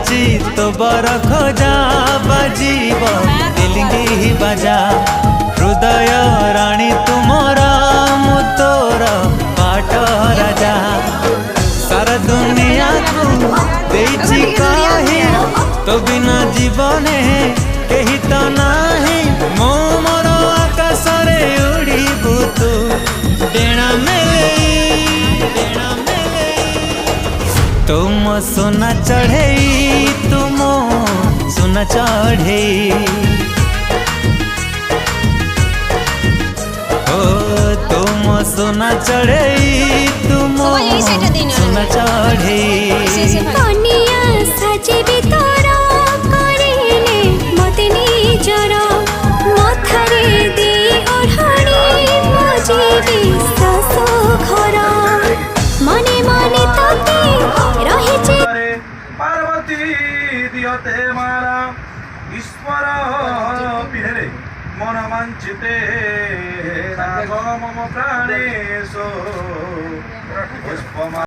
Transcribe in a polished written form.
नाची तो बर खोजा बाजीब तेलिंगी बाजा हृदय राणी तुमर मु तोर पाट राजा सारा दुनिया को देछि कही तो बिना जीवने कही तो नाही मो मोर आकाश रे उड़ीबू तू डेणा मेले तुम सोना चढ़े तुम सोना चढ़े ओ तुम सोना चढ़े तुम सोना चढ़े कनिया साजेबी तोरा करेले मते निजर मथारे दे ओढ़णी मजेबी सासो घर मने मने तते रहिचे पार्वती दियते मारा ईश्वर पिहरे मन वांछिते मम प्राणेशो पुष्पमा।